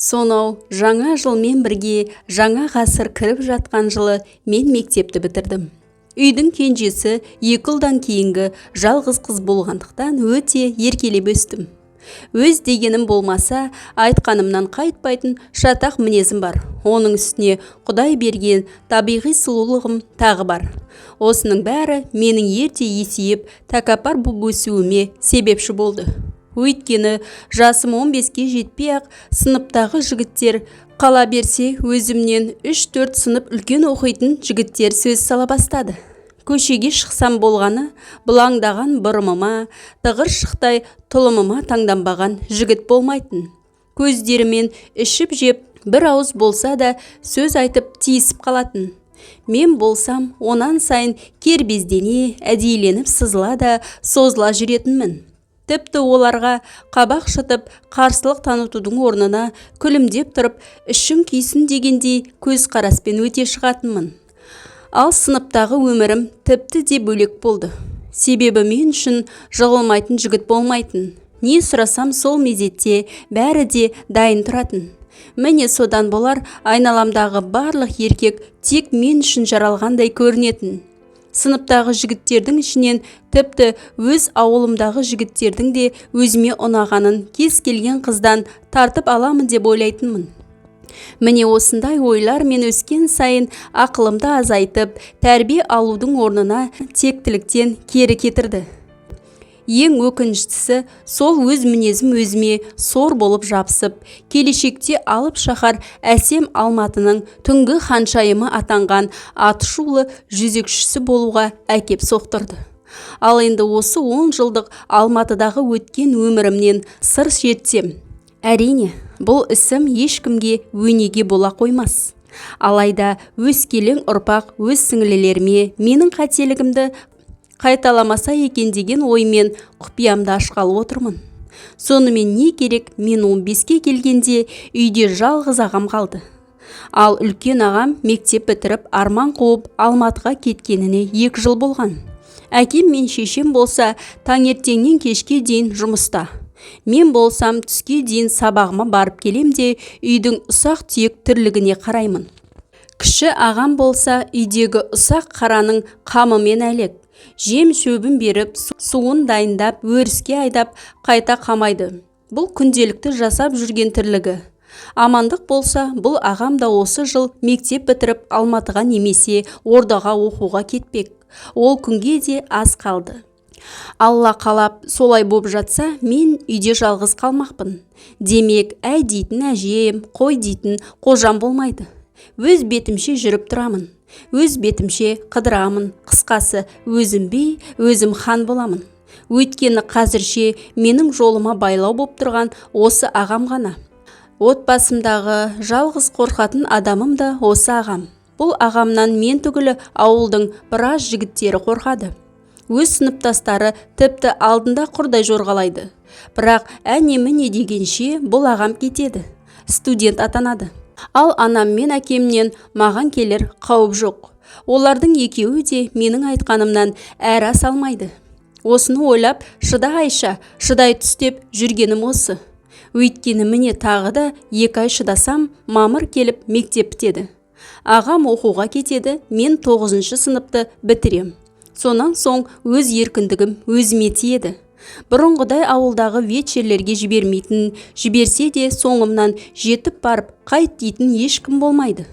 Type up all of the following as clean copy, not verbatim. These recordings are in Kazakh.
Сонау жаңа жылмен бірге жаңа ғасыр кіріп жатқан жылы мен мектепті бітірдім. Үйдің кенжесі 2 жылдан кейінгі жалғыз қыз болғандықтан өте еркелеп өстім. Өз дегенім болмаса, айтқанымнан қайтпайтын шатақ мінезім бар. Оның үстіне Құдай берген табиғи сұлулығым тағы бар. Осының бәрі менің ерте есейіп, тәкаппар болып өсуіме себепші болды. Өйткені жасым 15-ке жетпей-ақ сыныптағы жігіттер қала берсе, өзімнен 3-4 сынып үлкен оқитын жігіттер сөз сала бастады. Көшеге шықсам болғаны, бұлаңдаған бұрымыма, тығыр шықтай тұлымыма таңданбаған жігіт болмайтын. Көздерімен ішіп жеп, бір ауыз болса да сөз айтып тиісіп қалатын. Мен болсам, онан сайын кербездене, әдейленіп сызыла да созыла жүретінмін. Тіпті оларға қабақ шытып, қарсылық танытудың орнына күлімдеп тұрып, ішің күйсін дегендей көз қараспен өте шығатынмын. Ал сыныптағы өмірім тіпті де бөлек болды. Себебі мен үшін жығылмайтын жігіт болмайтын. Не сұрасам сол мезетте бәрі де дайын тұратын. Міне содан болар айналамдағы барлық еркек тек мен үшін жаралғандай көрінетін. Сыныптағы жігіттердің ішінен тіпті өз ауылымдағы жігіттердің де өзіме ұнағанын кез келген қыздан тартып аламын деп ойлайтынмын. Міне осындай ойлар мен өскен сайын ақылымды азайтып, тәрбие алудың орнына тектіліктен кері кетірді. Ең өкініштісі, сол өз мінезім өзіме сор болып жабысып, келешекте алып шаһар әсем Алматының түнгі ханшайымы атанған атышулы жүзекшісі болуға әкеп соқтырды. Ал енді осы 10 жылдық Алматыдағы өткен өмірімнен сыр шертсем, әрине, бұл ісім ешкімге өнеге бола қоймас. Алайда өскелең ұрпақ өз сіңлілеріме менің қателігімді қайталамаса екен деген оймен құпиямды ашқалы отырмын. Сонымен не керек, мен 15-ке келгенде үйде жалғыз ағам қалды. Ал үлкен ағам мектеп бітіріп арман қуып Алматыға кеткеніне 2 жыл болған. Әкем мен шешем болса таңертеңнен кешке дейін жұмыста. Мен болсам түске дейін сабағыма барып келем де үйдің ұсақ түйек тірлігіне қараймын. Кіші ағам болса үйдегі ұсақ қараның қамымен әлек. Жем шөбін беріп, суын дайындап, өріске айдап, қайта қамайды. Бұл күнделікті жасап жүрген тірлігі. Амандық болса, бұл ағам да осы жыл мектеп бітіріп Алматыға немесе Ордаға оқуға кетпек. Ол күнге де аз қалды. Алла қалап, солай болып жатса, мен үйде жалғыз қалмақпын. Демек, әй дейтін әжем, қой дейтін қожам болмайды. Өз бетімше жүріп тұрамын. Өз бетімше қыдырамын, қысқасы өзім би, өзім хан боламын. Өйткені қазірше менің жолыма байлау боп тұрған осы ағам ғана. Отбасымдағы жалғыз қорқатын адамым да осы ағам. Бұл ағамнан мен түгілі ауылдың біраз жігіттері қорқады. Өз сыныптастары тіпті алдында құрдай жорғалайды. Бірақ әне-міне дегенше бұл ағам кетеді. Студент атанады. Ал анам мен әкемнен маған келер қауіп жоқ. Олардың екеуі де менің айтқанымнан әрі аса алмайды. Осыны ойлап, шыда Айша, шыдай түс деп жүргенім осы. Өйткені міне тағы да 2 ай шыдасам, мамыр келіп мектеп бітеді. Ағам оқуға кетеді, мен 9-шы сыныпты бітірем. Сонан соң өз еркіндігім өзіме тиеді. Бұрынғыдай ауылдағы вечерлерге жібермейтін, жіберсе де соңымнан жетіп барып қайт дейтін ешкім болмайды.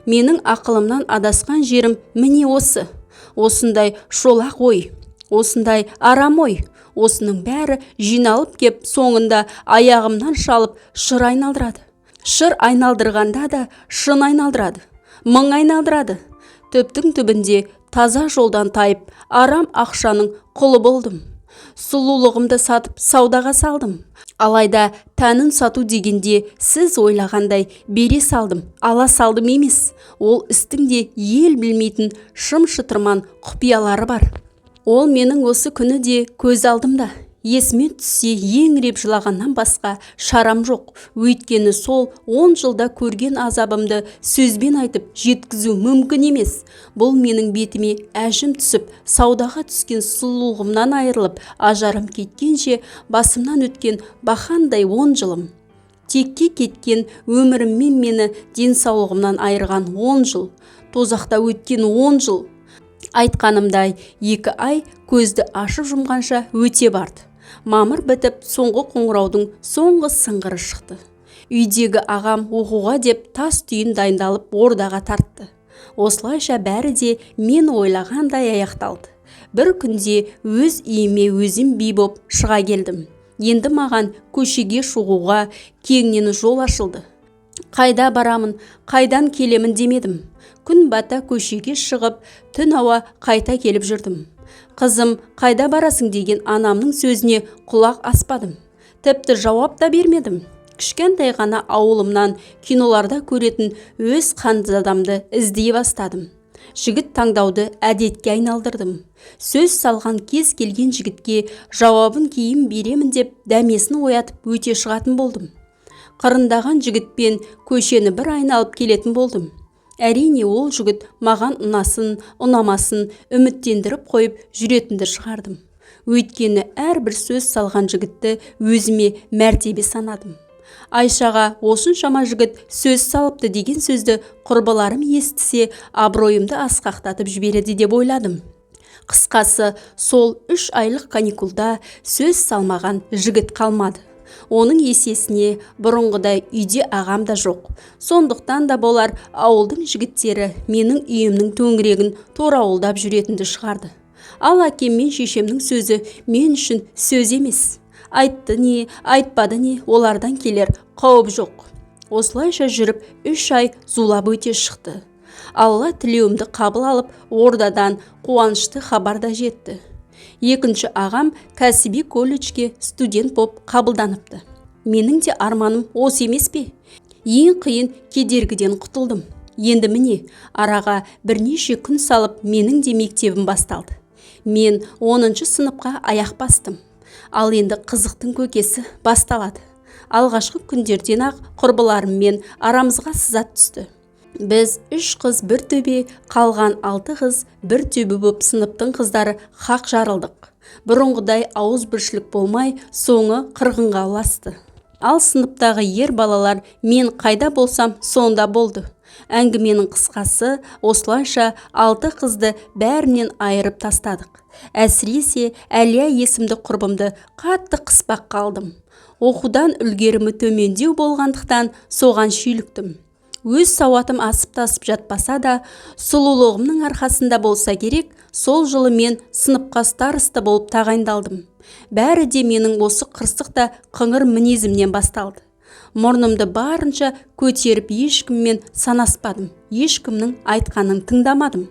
Менің ақылымнан адасқан жерім міне осы. Осындай шолақ ой, осындай арам ой, осының бәрі жиналып кеп соңында аяғымнан шалып шыр айналдырады. Шыр айналдырғанда да шын айналдырады, мың айналдырады. Түптің түбінде таза жолдан тайып, арам ақшаның құлы болдым. Сұлулығымды сатып саудаға салдым. Алайда тәнін сату дегенде сіз ойлағандай бере салдым, ала салдым емес. Ол істің де ел білмейтін шым шытырман құпиялары бар. Ол менің осы күні де көз алдымда. Есіме түссе еңіреп жылағаннан басқа шарам жоқ. Өйткені сол 10 жылда көрген азабымды сөзбен айтып жеткізу мүмкін емес. Бұл менің бетіме әжім түсіп, саудаға түскен сұлулығымнан айырылып, ажарым кеткенше басымнан өткен бақандай 10 жылым. текке кеткен өміріммен мені денсаулығымнан айырған 10 жыл, тозақта өткен 10 жыл. Айтқанымдай 2 ай көзді ашып жұмғанша өте барды. Мамыр бітіп, соңғы қоңыраудың соңғы сыңғыры шықты. Үйдегі ағам оқуға деп тас түйін дайындалып ордаға тартты. Осылайша бәрі де мен ойлағандай аяқталды. Бір күнде өз үйіме өзім би боп шыға келдім. Енді маған көшеге шығуға кеңінен жол ашылды. Қайда барамын, қайдан келемін демедім. Күн бата көшеге шығып, түн ауа қайта келіп жүрдім. Қызым, қайда барасың деген анамның сөзіне құлақ аспадым. Тіпті жауап та бермедім. Кішкентай ғана ауылымнан киноларда көретін өз ханзадамды іздей бастадым. Жігіт таңдауды әдетке айналдырдым. Сөз салған кез келген жігітке жауабын кейін беремін деп дәмесін оятып өте шығатын болдым. Қырындаған жігітпен көшені бір айналып келетін болдым. Әрине ол жігіт маған ұнасын, ұнамасын үміттендіріп қойып жүретінді шығардым. Өйткені әрбір сөз салған жігітті өзіме мәртебе санадым. Айшаға осыншама жігіт сөз салыпты деген сөзді құрбыларым естісе, абыройымды асқақтатып жібереді деп ойладым. Қысқасы, сол 3 айлық каникулда сөз салмаған жігіт қалмады. Оның есесіне бұрынғыдай үйде ағам да жоқ. Сондықтан да болар, ауылдың жігіттері менің үйімнің төңірегін торауылдап жүретінді шығарды. Ал әкем мен шешемнің сөзі мен үшін сөз емес. Айтты не, айтпады не, олардан келер қауіп жоқ. Осылайша жүріп 3 ай зулап өте шықты. Алла тілеуімді қабыл алып, ордадан қуанышты хабар да жетті. Екінші ағам кәсіби колледжге студент боп қабылданыпты. Менің де арманым осы емес пе? Ең қиын кедергіден құтылдым. Енді міне, араға бірнеше күн салып, менің де мектебім басталды. Мен 10-шы сыныпқа аяқ бастым. Ал енді қызықтың көкесі басталады. Алғашқы күндерден ақ құрбыларыммен арамызға сызат түсті. Біз 3 қыз бір төбе, қалған 6 қыз бір төбе боп сыныптың қыздары хақ жарылдық. Бұрынғыдай ауызбіршілік болмай, соңы қырғынға ұласты. Ал сыныптағы ер балалар мен қайда болсам сонда болды. Әңгіменің қысқасы, осылайша 6 қызды бәрінен айырып тастадық. Әсіресе Әлия есімді құрбымды қатты қыспақ қалдым. Оқудан үлгерімі төмендеу болғандықтан соған шүйліктім. Өз сауатым асып тасып жатпаса да, сұлулығымның арқасында болса керек, сол жылы мен сыныпқа староста болып тағайындалдым. Бәрі де менің осы қырсық та қыңыр мінезімнен басталды. Мұрнымды барынша көтеріп ешкіммен санаспадым. Ешкімнің айтқанын тыңдамадым.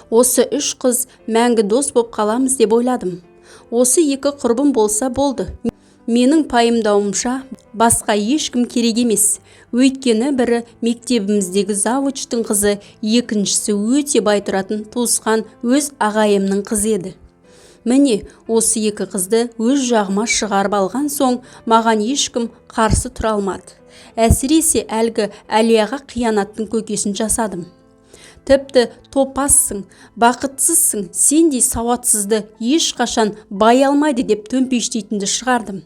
Осы 3 қыз мәңгі дос боп қаламыз деп ойладым. Осы 2 құрбым болса болды. Менің пайымдауымша басқа ешкім керек емес. Өйткені бірі мектебіміздегі завучтың қызы, екіншісі өте бай тұратын туысқан өз ағайымның қызы еді. Міне, осы 2 қызды өз жағыма шығарып алған соң, маған ешкім қарсы тұра алмады. Әсіресе әлгі Әлияға қиянаттың көкесін жасадым. Тіпті топассың, бақытсызсың, сендей сауатсызды ешқашан бай алмайды деп төмпештейтінді шығардым.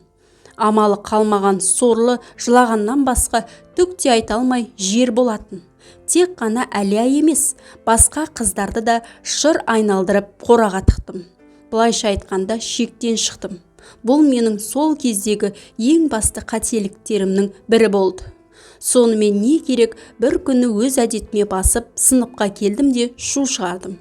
Амалы қалмаған сорлы жылағаннан басқа түк те айта алмай жер болатын. Тек қана Әлия емес, басқа қыздарды да шыр айналдырып қораға тықтым. Былайша айтқанда шектен шықтым. Бұл менің сол кездегі ең басты қателіктерімнің бірі болды. Сонымен не керек, бір күні өз әдетіме басып, сыныпқа келдім де шу шығардым.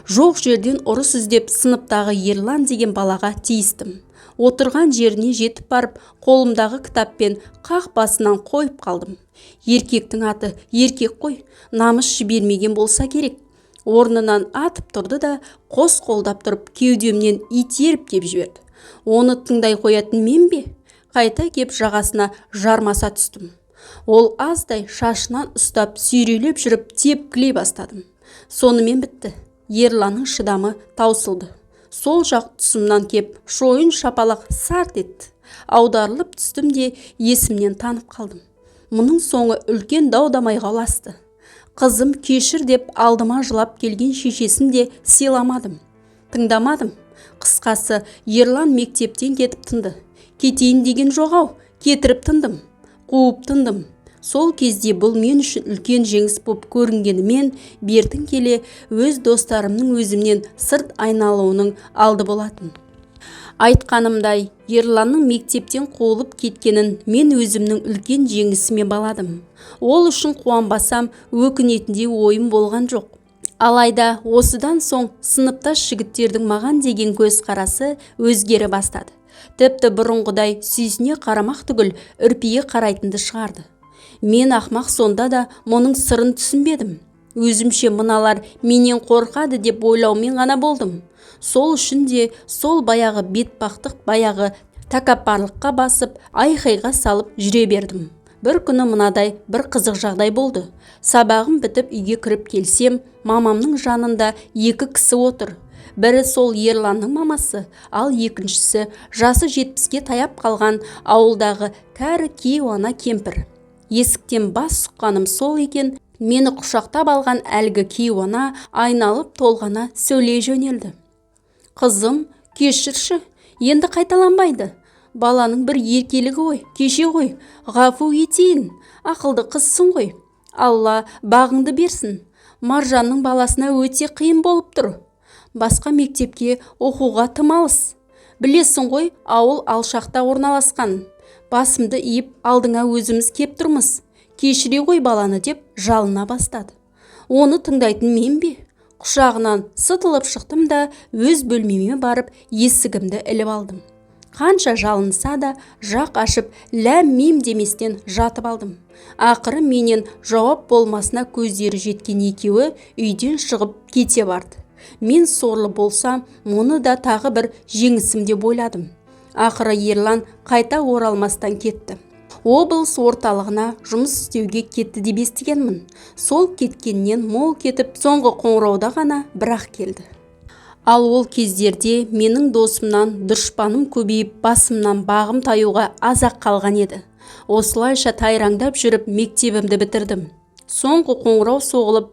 Жоқ жерден ұрыс іздеп сыныптағы Ерлан деген балаға тиістім. Отырған жеріне жетіп барып, қолымдағы кітаппен қақ басынан қойып қалдым. Еркектің аты еркек қой, намыс жібермеген болса керек. Орнынан атып тұрды да, қос қолдап тұрып, кеудемнен итеріп кеп жіберді. Оны тыңдай қоятын мен бе? Қайта кеп жағасына жармаса түстім. Ол аздай шашынан ұстап сүйрелеп жүріп тепкілей бастадым. Сонымен бітті. Ерланның шыдамы таусылды. Сол жақ тұсымнан кеп шойын шапалақ сарт етті. Аударылып түстім де есімнен танып қалдым. Мұның соңы үлкен дау-дамайға ұласты. Қызым кешір деп алдыма жылап келген шешесін де сыйламадым. Тыңдамадым. Қысқасы, Ерлан мектептен кетіп тынды. Кетейін деген жоқ-ау, кетіріп тындым. қуып тындым. Сол кезде бұл мен үшін үлкен жеңіс боп көрінгенімен, бертін келе өз достарымның өзімнен сырт айналуының алды болатын. Айтқанымдай, Ерланның мектептен қуылып кеткенін мен өзімнің үлкен жеңісіме баладым. Ол үшін қуанбасам, өкінетіндей ойым болған жоқ. Алайда осыдан соң сыныптас жігіттердің маған деген көзқарасы өзгере бастады. Тіпті бұрынғыдай сүйсіне қарамақ түгіл үрпие қарайтынды шығарды. Мен ақмақ сонда да мұның сырын түсінбедім. Өзімше мыналар менен қорқады деп ойлаумен ғана болдым. Сол үшін де сол баяғы бетпақтық, баяғы тәкаппарлыққа басып, айқайға салып жүре бердім. Бір күні мынадай бір қызық жағдай болды. Сабағым бітіп үйге кіріп келсем, мамамның жанында екі кісі отыр. Бірі сол Ерланның мамасы, ал екіншісі жасы 70-ке таяп қалған ауылдағы кәрі кейуана кемпір. Есіктен бас сұққаным сол екен, мені құшақтап алған әлгі кейуана айналып толғана сөйлей жөнелді. Қызым, кешірші, енді қайталанбайды. Баланың бір еркелігі ғой, кеше ғой, ғафу етейін, ақылды қызсың ғой. Алла бағыңды берсін. Маржанның баласына өте қиын болып тұр. Басқа мектепке оқуға тым алыс. Білесің ғой, ауыл алшақта орналасқан. Басымды иіп алдыңа өзіміз кеп тұрмыз. Кешіре ғой баланы деп жалына бастады. Оны тыңдайтын мен бе? Құшағынан сытылып шықтым да өз бөлмеме барып есігімді іліп алдым. Қанша жалынса да жақ ашып ләм-мим деместен жатып алдым. Ақыры менен жауап болмасына көздері жеткен екеуі үйден шығып кете барды. Мен сорлы болсам, мұны да тағы бір жеңісім деп ойладым. Ақыры Ерлан қайта оралмастан кетті. Облыс орталығына жұмыс істеуге кетті деп естігенмін. Сол кеткеннен мол кетіп, соңғы қоңырауда ғана бірақ келді. Ал ол кездерде менің досымнан дұшпаным көбейіп, басымнан бағым таюға азақ қалған еді. Осылайша тайраңдап жүріп мектебімді бітірдім. Соңғы қоңырау соғылып,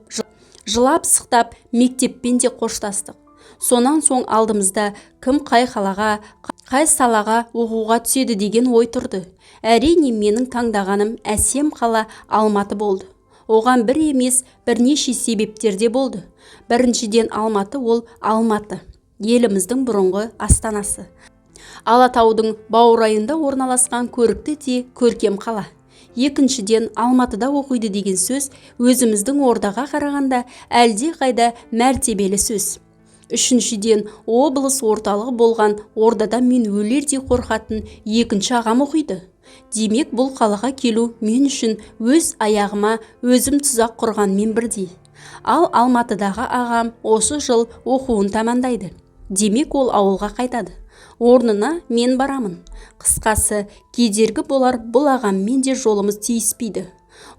жылап-сықтап мектеппен де қоштастық. Сонан соң алдымызда кім қай қалаға, қай салаға оқуға түседі деген ой тұрды. Әрине менің таңдағаным әсем қала Алматы болды. Оған бір емес, бірнеше себептерде болды. Біріншіден Алматы ол Алматы, еліміздің бұрынғы астанасы. Алатаудың баурайында орналасқан көрікті де көркем қала. Екіншіден Алматыда оқиды деген сөз өзіміздің ордаға қарағанда әлде қайда мәртебелі сөз. Үшіншіден облыс орталығы болған ордада мен өлердей қорқатын екінші ағам оқиды. Демек бұл қалаға келу мен үшін өз аяғыма өзім тұзақ құрғанмен бірдей. Ал Алматыдағы ағам осы жыл оқуын тамамдайды. Демек ол ауылға қайтады. Орнына мен барамын. Қысқасы, кедергі болар бұл ағаммен де жолымыз тиіспейді.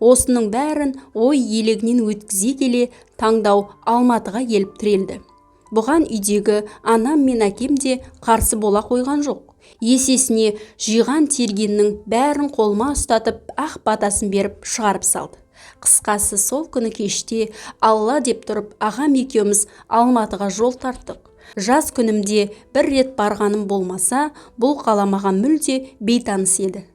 Осының бәрін ой елегінен өткізе келе таңдау Алматыға келіп тірелді. Бұған үйдегі анам мен әкем де қарсы бола қойған жоқ. Есесіне жиған тергеннің бәрін қолыма ұстатып, ақ батасын беріп шығарып салды. Қысқасы, сол күні кеште Алла деп тұрып, ағам екеуміз Алматыға жол тарттық. Жаз күнімде бір рет барғаным болмаса, бұл қала маған мүлде бейтаныс еді.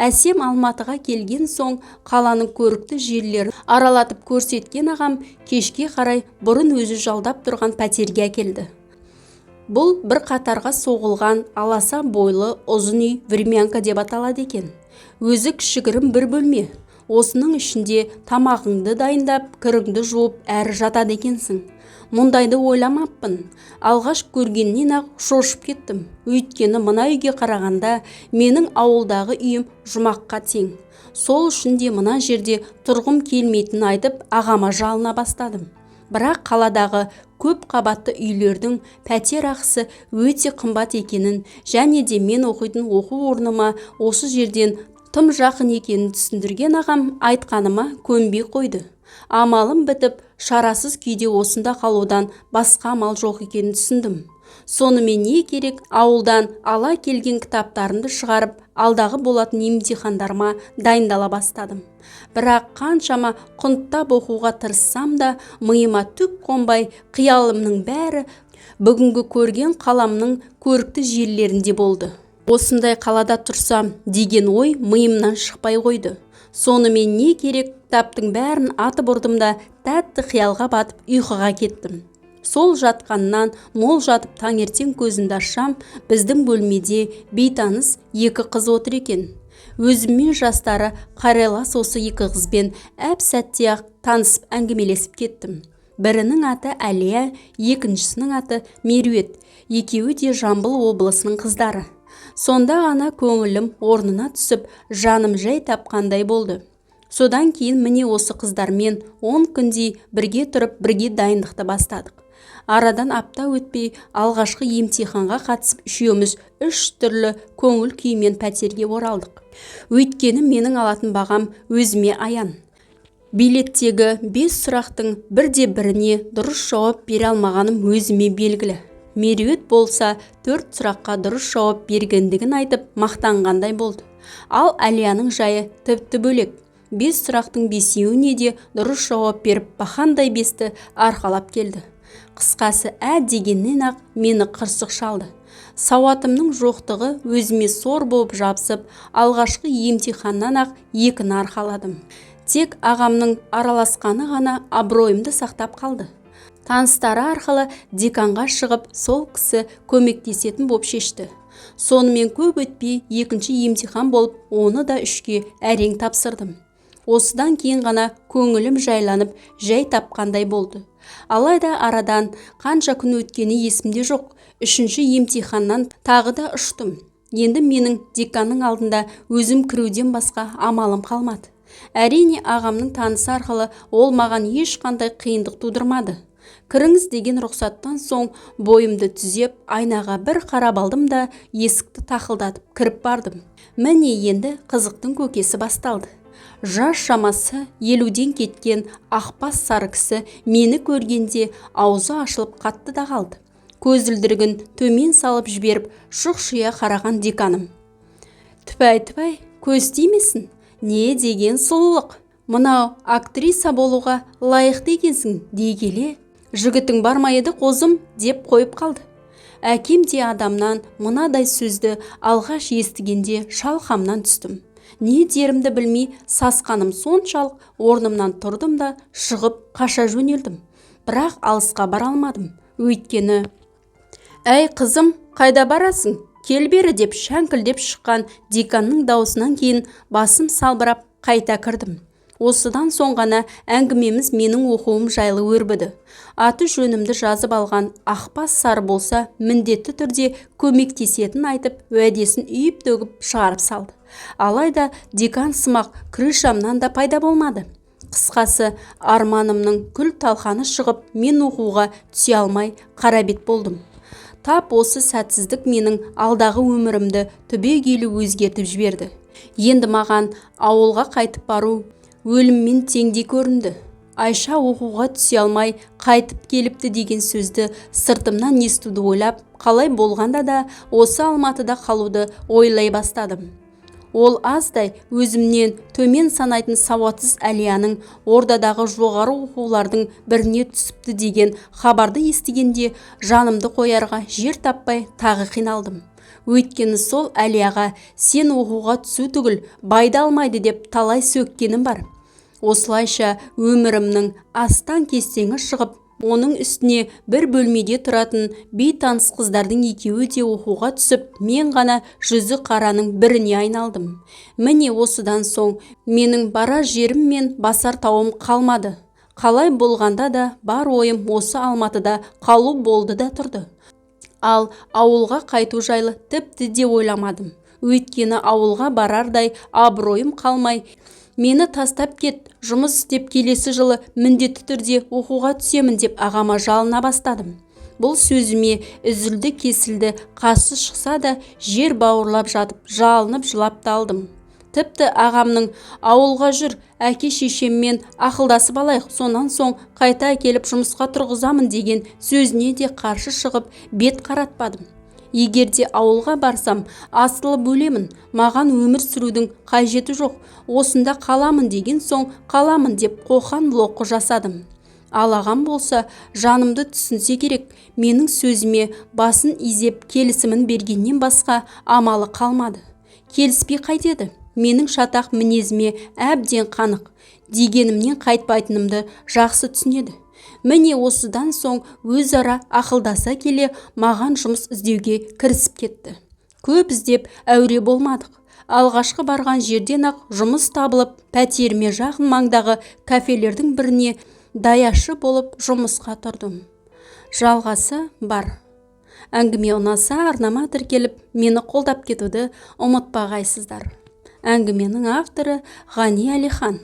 Әсем Алматыға келген соң қаланың көрікті жерлерін аралатып көрсеткен ағам кешке қарай бұрын өзі жалдап тұрған пәтерге әкелді. Бұл бір қатарға соғылған аласа бойлы ұзын үй времянка деп аталады екен. Өзі кішігірім бір бөлме. Осының ішінде тамағыңды дайындап, кіріңді жуып әрі жатады екенсің. Мұндайды ойламаппын. Алғаш көргеннен ақ шошып кеттім. Өйткені мына үйге қарағанда менің ауылдағы үйім жұмаққа тең. Сол үшін де мына жерде тұрғым келмейтінін айтып, ағама жалына бастадым. Бірақ қаладағы көп қабатты үйлердің пәтер ақысы өте қымбат екенін, және де мен оқитын оқу орныма осы жерден тым жақын екенін түсіндірген ағам айтқаныма көнбей қойды. Амалым бітіп, шарасыз күйде осында қалудан басқа амал жоқ екенін түсіндім. Сонымен не керек, ауылдан ала келген кітаптарымды шығарып, алдағы болатын емтихандарыма дайындала бастадым. Бірақ қаншама құнттап оқуға тырыссам да, миыма түк қонбай, қиялымның бәрі бүгінгі көрген қаламның көрікті жерлерінде болды. Осындай қалада тұрсам деген ой миымнан шықпай қойды. Сонымен не керек, кітаптың бәрін атып ұрдым да тәтті қиялға батып ұйқыға кеттім. Сол жатқаннан мол жатып таңертең көзімді ашсам, біздің бөлмеде бейтаныс екі қыз отыр екен. Өзіммен жастары қарайлас осы екі қызбен әп-сәтте-ақ танысып әңгімелесіп кеттім. Бірінің аты Әлия, екіншісінің аты Меруерт. Екеуі де Жамбыл облысының қыздары. Сонда ғана көңілім орнына түсіп, жаным жай тапқандай болды. Содан кейін міне осы қыздармен 10 күндей бірге тұрып, бірге дайындықты бастадық. Арадан апта өтпей алғашқы емтиханға қатысып, үшеуміз 3 түрлі көңіл күймен пәтерге оралдық. Өйткені менің алатын бағам өзіме аян. Билеттегі 5 сұрақтың бірде-біріне дұрыс жауап бере алмағаным өзіме белгілі. Меруерт болса 4 сұраққа дұрыс жауап бергендігін айтып мақтанғандай болды. Ал Әлияның жайы тіпті бөлек. 5 сұрақтың 5-еуіне де дұрыс жауап беріп, бақандай 5-ті арқалап келді. Қысқасы, дегеннен ақ мені қырсық шалды. Сауатымның жоқтығы өзіме сор болып жабысып, алғашқы емтиханнан ақ 2-ні арқаладым. Тек ағамның араласқаны ғана абыройымды сақтап қалды. Таныстары арқылы деканға шығып, сол кісі көмектесетін боп шешті. Сонымен көп өтпей екінші емтихан болып, оны да 3-ке әрең тапсырдым. Осыдан кейін ғана көңілім жайланып, жай тапқандай болды. Алайда арадан қанша күн өткені есімде жоқ. 3-ші емтиханнан тағы да ұштым. Енді менің деканның алдында өзім кіруден басқа амалым қалмады. Әрине, ағамның танысы арқылы ол маған ешқандай қиындық тудырмады. Кіріңіз деген рұқсаттан соң бойымды түзеп, айнаға бір қарап алдым да есікті тақылдатып кіріп бардым. Міне енді қызықтың көкесі басталды. Жас шамасы 50-ден кеткен ақбас сары кісі мені көргенде аузы ашылып қатты да қалды. Көзілдірігін төмен салып жіберіп, шұқшия қараған деканым. Түпәй, көз тимесін, не деген сұлулық. Мынау актриса болуға лайықты екенсің дей келе, жігітің бар ма еді қозым деп қойып қалды. Әкем де адамнан мынадай сөзді алғаш естігенде шалқамнан түстім. Не дерімді білмей сасқаным соншалық, орнымнан тұрдым да шығып қаша жөнелдім. Бірақ алысқа бара алмадым. Өйткені, «Әй қызым, қайда барасың? Кел бері» деп шәңкілдеп шыққан деканның даусынан кейін басым салбырап қайта кірдім. Осыдан соң ғана әңгімеміз менің оқуым жайлы өрбіді. Аты жөнімді жазып алған ақбас сары болса, міндетті түрде көмектесетін айтып, уәдесін үйіп төгіп шығарып салды. Алайда декан сымақ крышамнан да пайда болмады. Қысқасы, арманымның күл талқаны шығып, мен оқуға түсе алмай қарабет болдым. Тап осы сәтсіздік менің алдағы өмірімді түбегейлі өзгертіп жіберді. Енді маған ауылға қайтып бару өліммен теңдей көрінді. Айша оқуға түсе алмай қайтып келіпті деген сөзді сыртымнан естуді ойлап, қалай болғанда да осы Алматыда қалуды ойлай бастадым. Ол аздай өзімнен төмен санайтын сауатсыз Әлияның ордадағы жоғары оқулардың біріне түсіпті деген хабарды естігенде жанымды қоярға жер таппай тағы қиналдым. Өйткені сол Әлияға сен оқуға түсу түгіл байда алмайды деп талай сөккенім бар. Осылайша өмірімнің астан кестеңі шығып, оның үстіне бір бөлмеде тұратын бейтаныс қыздардың екеуі де оқуға түсіп, мен ғана жүзі қараның біріне айналдым. Міне осыдан соң менің барар жерім мен басар тауым қалмады. Қалай болғанда да бар ойым осы Алматыда қалу болды да тұрды. Ал ауылға қайту жайлы тіпті де ойламадым. Өйткені ауылға барардай абыройым қалмай, мені тастап кет, жұмыс істеп келесі жылы міндетті түрде оқуға түсемін деп ағама жалына бастадым. Бұл сөзіме үзілді кесілді қасы шықса да жер бауырлап жатып, жалынып жылап та алдым. Тіпті ағамның ауылға жүр, әке шешеммен ақылдасып алайық, сонан соң қайта келіп жұмысқа тұрғызамын деген сөзіне де қарсы шығып бет қаратпадым. Егерде ауылға барсам, асылып өлемін, маған өмір сүрудің қажеті жоқ, осында қаламын деген соң қаламын деп қоқан-лоққы жасадым. Ал ағам болса жанымды түсінсе керек, менің сөзіме басын изеп келісімін бергеннен басқа амалы қалмады. Келіспей қайтеді. Менің шатақ мінезіме әбден қанық, дегенімнен қайтпайтынымды жақсы түсінеді. Міне осыдан соң өзара ақылдаса келе маған жұмыс іздеуге кірісіп кетті. Көп іздеп әуре болмадық. Алғашқы барған жерден ақ жұмыс табылып, пәтеріме жақын маңдағы кафелердің біріне даяшы болып жұмысқа тұрдым. Жалғасы бар. Әңгіме ұнаса арнама тіркеліп, мені қолдап кетуді ұмытпағайсыздар. Әңгіменің авторы Ғани Әлихан.